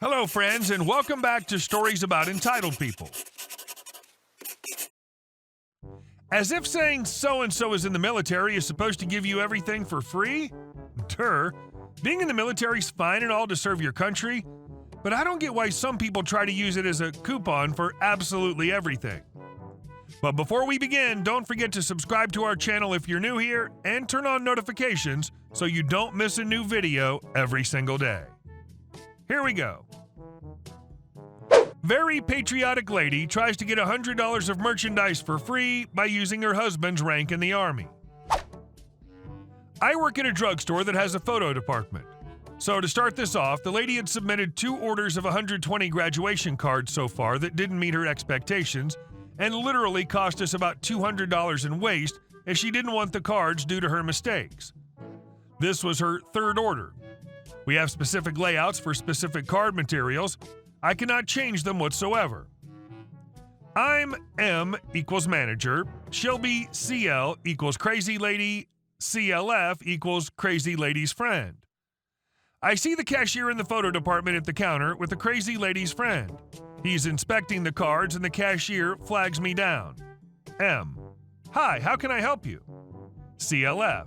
Hello, friends, and welcome back to Stories About Entitled People. As if saying so-and-so is in the military is supposed to give you everything for free? Duh. Being in the military's fine and all to serve your country, but I don't get why some people try to use it as a coupon for absolutely everything. But before we begin, don't forget to subscribe to our channel if you're new here and turn on notifications so you don't miss a new video every single day. Here we go. Very patriotic lady tries to get $100 of merchandise for free by using her husband's rank in the Army. I work at a drugstore that has a photo department. So to start this off, the lady had submitted 2 orders of 120 graduation cards so far that didn't meet her expectations and literally cost us about $200 in waste as she didn't want the cards due to her mistakes. This was her 3rd order. We have specific layouts for specific card materials. I cannot change them whatsoever. I'm M equals manager, she'll be CL equals crazy lady, CLF equals crazy lady's friend. I see the cashier in the photo department at the counter with the crazy lady's friend. He's inspecting the cards and the cashier flags me down. M. Hi, how can I help you? CLF.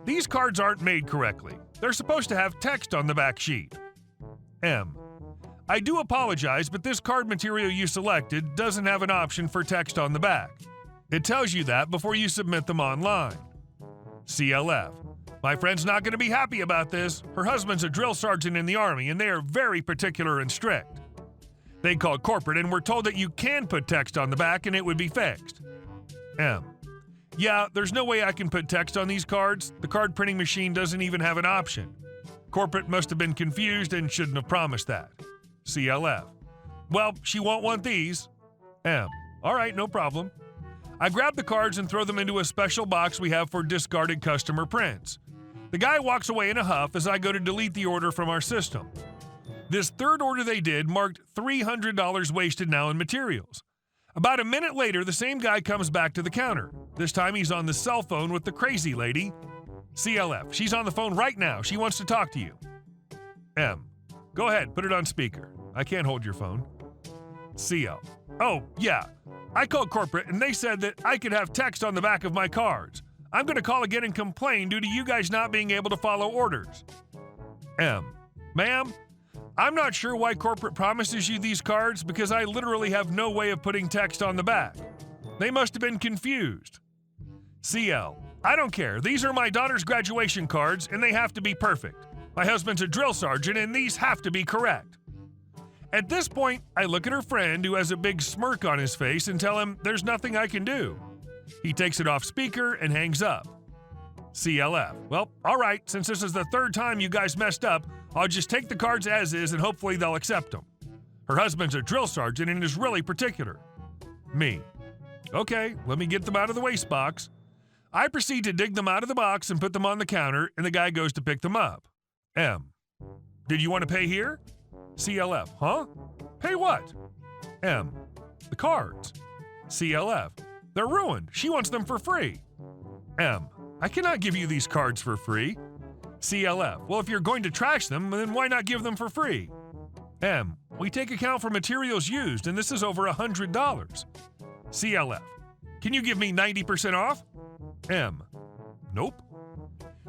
These cards aren't made correctly. They're supposed to have text on the back sheet. M. I do apologize, but this card material you selected doesn't have an option for text on the back. It tells you that before you submit them online. CLF. My friend's not going to be happy about this. Her husband's a drill sergeant in the Army, and they are very particular and strict. They called corporate and were told that you can put text on the back and it would be fixed. M. Yeah, there's no way I can put text on these cards. The card printing machine doesn't even have an option. Corporate must have been confused and shouldn't have promised that. CLF. Well, she won't want these. M. All right, no problem. I grab the cards and throw them into a special box we have for discarded customer prints. The guy walks away in a huff as I go to delete the order from our system. This 3rd order they did marked $300 wasted now in materials. About a minute later, the same guy comes back to the counter. This time he's on the cell phone with the crazy lady. CLF. She's on the phone right now. She wants to talk to you. M. Go ahead, put it on speaker. I can't hold your phone. CL. Oh, yeah. I called corporate and they said that I could have text on the back of my cards. I'm going to call again and complain due to you guys not being able to follow orders. M. Ma'am, I'm not sure why corporate promises you these cards because I literally have no way of putting text on the back. They must have been confused. CL. I don't care. These are my daughter's graduation cards and they have to be perfect. My husband's a drill sergeant and these have to be correct. At this point, I look at her friend who has a big smirk on his face and tell him there's nothing I can do. He takes it off speaker and hangs up. CLF. Well, all right, since this is the 3rd time you guys messed up, I'll just take the cards as is and hopefully they'll accept them. Her husband's a drill sergeant and is really particular. Me. Okay, let me get them out of the waste box. I proceed to dig them out of the box and put them on the counter, and the guy goes to pick them up. M. Did you want to pay here? CLF. Huh? Pay what? M. The cards. CLF. They're ruined. She wants them for free. M. I cannot give you these cards for free. CLF. Well, if you're going to trash them, then why not give them for free? M. We take account for materials used, and this is over $100. CLF. Can you give me 90% off? M. Nope.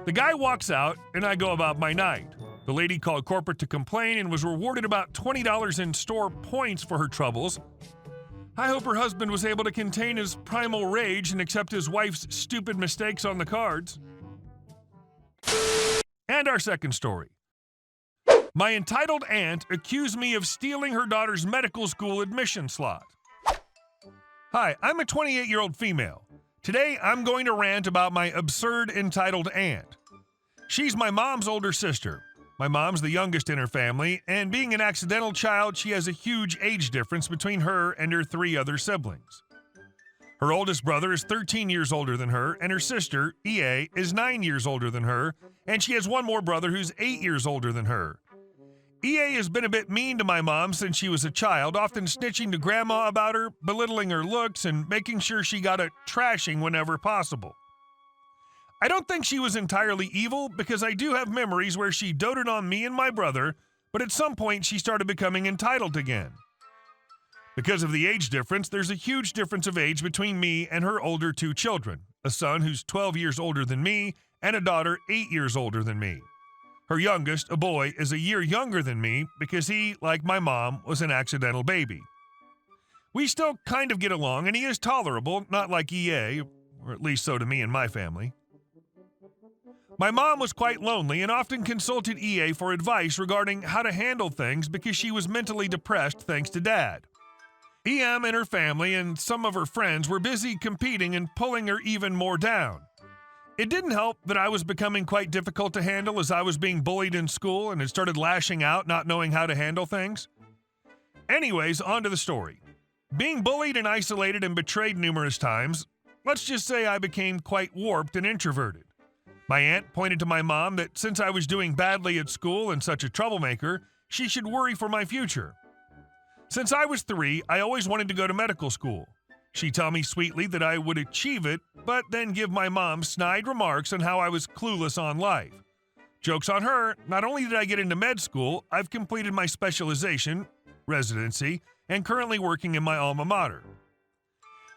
The guy walks out, and I go about my night. The lady called corporate to complain and was rewarded about $20 in store points for her troubles. I hope her husband was able to contain his primal rage and accept his wife's stupid mistakes on the cards. And our second story. My entitled aunt accused me of stealing her daughter's medical school admission slot. Hi, I'm a 28-year-old female. Today, I'm going to rant about my absurd entitled aunt. She's my mom's older sister. My mom's the youngest in her family, and being an accidental child, she has a huge age difference between her and her 3 other siblings. Her oldest brother is 13 years older than her, and her sister, EA, is 9 years older than her, and she has one more brother who's 8 years older than her. EA has been a bit mean to my mom since she was a child, often snitching to grandma about her, belittling her looks, and making sure she got a trashing whenever possible. I don't think she was entirely evil because I do have memories where she doted on me and my brother, but at some point she started becoming entitled again. Because of the age difference, there's a huge difference of age between me and her older two children, a son who's 12 years older than me and a daughter 8 years older than me. Her youngest, a boy, is a year younger than me because he, like my mom, was an accidental baby. We still kind of get along, and he is tolerable, not like EA, or at least so to me and my family. My mom was quite lonely and often consulted EA for advice regarding how to handle things because she was mentally depressed thanks to Dad. EM and her family and some of her friends were busy competing and pulling her even more down. It didn't help that I was becoming quite difficult to handle as I was being bullied in school and had started lashing out, not knowing how to handle things. Anyways, on to the story. Being bullied and isolated and betrayed numerous times, let's just say I became quite warped and introverted. My aunt pointed to my mom that since I was doing badly at school and such a troublemaker, she should worry for my future. Since I was 3, I always wanted to go to medical school. She'd tell me sweetly that I would achieve it, but then give my mom snide remarks on how I was clueless on life. Joke's on her, not only did I get into med school, I've completed my specialization, residency, and currently working in my alma mater.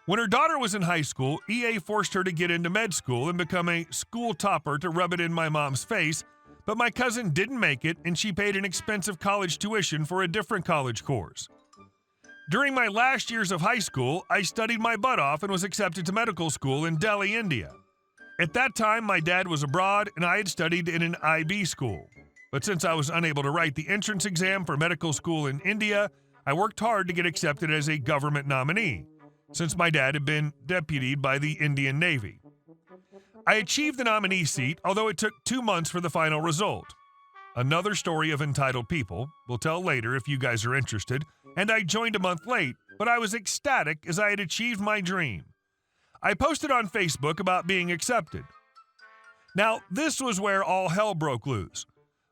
When her daughter was in high school, EA forced her to get into med school and become a school topper to rub it in my mom's face, but my cousin didn't make it and she paid an expensive college tuition for a different college course. During my last years of high school, I studied my butt off and was accepted to medical school in Delhi, India. At that time, my dad was abroad and I had studied in an IB school. But since I was unable to write the entrance exam for medical school in India, I worked hard to get accepted as a government nominee, since my dad had been deputied by the Indian Navy. I achieved the nominee seat, although it took 2 months for the final result. Another story of entitled people, we'll tell later if you guys are interested, and I joined a month late, but I was ecstatic as I had achieved my dream. I posted on Facebook about being accepted. Now, this was where all hell broke loose.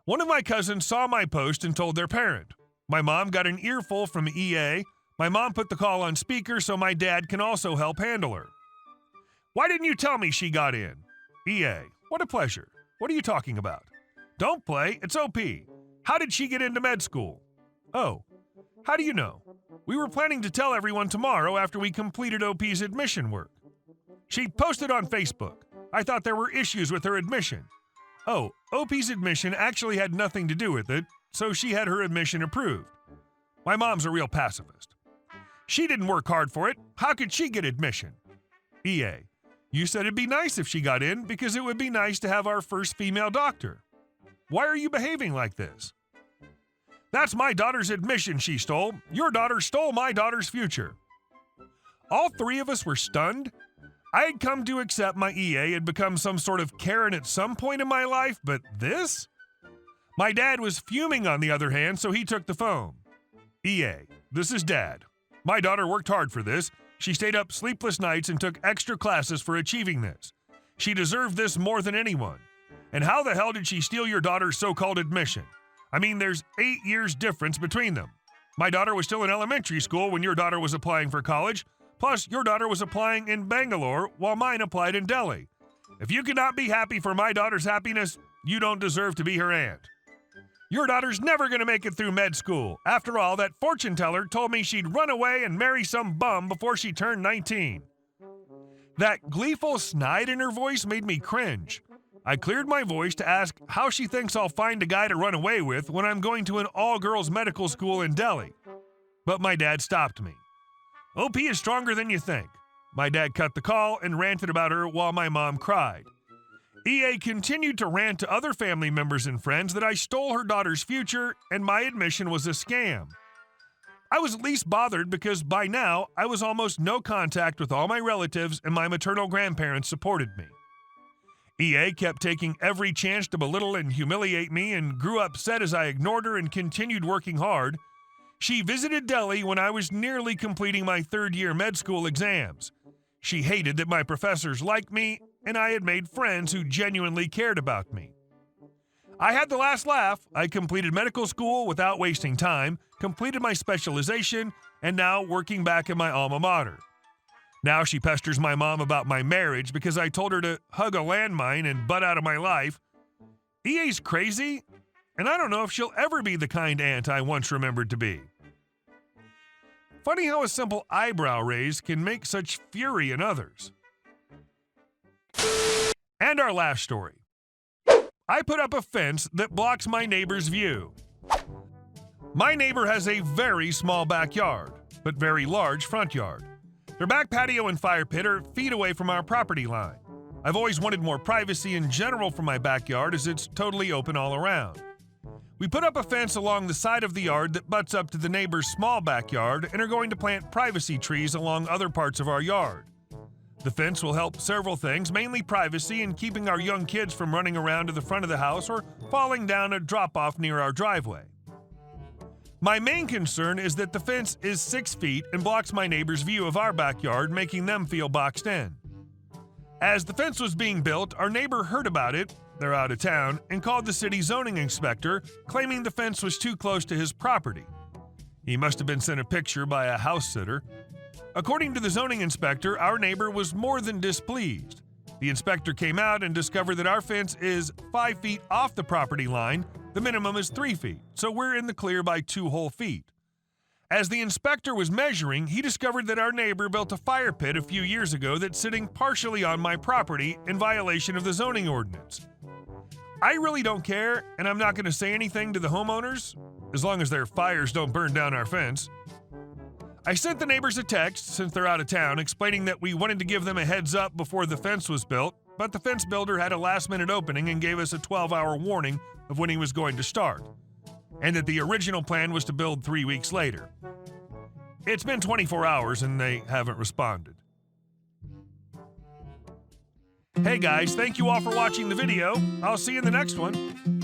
One of my cousins saw my post and told their parent. My mom got an earful from EA. My mom put the call on speaker so my dad can also help handle her. Why didn't you tell me she got in? EA, what a pleasure. What are you talking about? Don't play, it's OP. How did she get into med school? Oh, how do you know? We were planning to tell everyone tomorrow after we completed OP's admission work. She posted on Facebook. I thought there were issues with her admission. Oh, OP's admission actually had nothing to do with it, so she had her admission approved. My mom's a real pacifist. She didn't work hard for it. How could she get admission? EA, you said it'd be nice if she got in because it would be nice to have our first female doctor. Why are you behaving like this? That's my daughter's admission she stole. Your daughter stole my daughter's future. All 3 of us were stunned. I had come to accept my EA had become some sort of Karen at some point in my life, but this? My dad was fuming on the other hand, so he took the phone. EA, this is Dad. My daughter worked hard for this. She stayed up sleepless nights and took extra classes for achieving this. She deserved this more than anyone. And how the hell did she steal your daughter's so-called admission? I mean, there's 8 years difference between them. My daughter was still in elementary school when your daughter was applying for college. Plus, your daughter was applying in Bangalore while mine applied in Delhi. If you cannot be happy for my daughter's happiness, you don't deserve to be her aunt. Your daughter's never going to make it through med school. After all, that fortune teller told me she'd run away and marry some bum before she turned 19. That gleeful snide in her voice made me cringe. I cleared my voice to ask how she thinks I'll find a guy to run away with when I'm going to an all-girls medical school in Delhi. But my dad stopped me. OP is stronger than you think. My dad cut the call and ranted about her while my mom cried. EA continued to rant to other family members and friends that I stole her daughter's future and my admission was a scam. I was least bothered because by now I was almost no contact with all my relatives and my maternal grandparents supported me. EA kept taking every chance to belittle and humiliate me and grew upset as I ignored her and continued working hard. She visited Delhi when I was nearly completing my 3rd-year med school exams. She hated that my professors liked me, and I had made friends who genuinely cared about me. I had the last laugh. I completed medical school without wasting time, completed my specialization, and now working back in my alma mater. Now she pesters my mom about my marriage because I told her to hug a landmine and butt out of my life. EA's crazy, and I don't know if she'll ever be the kind aunt I once remembered to be. Funny how a simple eyebrow raise can make such fury in others. And our last story. I put up a fence that blocks my neighbor's view. My neighbor has a very small backyard, but very large front yard. Their back patio and fire pit are feet away from our property line. I've always wanted more privacy in general from my backyard as it's totally open all around. We put up a fence along the side of the yard that butts up to the neighbor's small backyard and are going to plant privacy trees along other parts of our yard. The fence will help several things, mainly privacy and keeping our young kids from running around to the front of the house or falling down a drop-off near our driveway. My main concern is that the fence is 6 feet and blocks my neighbor's view of our backyard, making them feel boxed in. As the fence was being built, our neighbor heard about it, they're out of town, and called the city zoning inspector, claiming the fence was too close to his property. He must have been sent a picture by a house sitter. According to the zoning inspector, our neighbor was more than displeased. The inspector came out and discovered that our fence is 5 feet off the property line. The minimum is 3 feet, so we're in the clear by 2 whole feet. As the inspector was measuring, he discovered that our neighbor built a fire pit a few years ago that's sitting partially on my property in violation of the zoning ordinance. I really don't care, and I'm not going to say anything to the homeowners, as long as their fires don't burn down our fence. I sent the neighbors a text, since they're out of town, explaining that we wanted to give them a heads up before the fence was built, but the fence builder had a last-minute opening and gave us a 12-hour warning of when he was going to start, and that the original plan was to build 3 weeks later. It's been 24 hours and they haven't responded. Hey guys, thank you all for watching the video. I'll see you in the next one.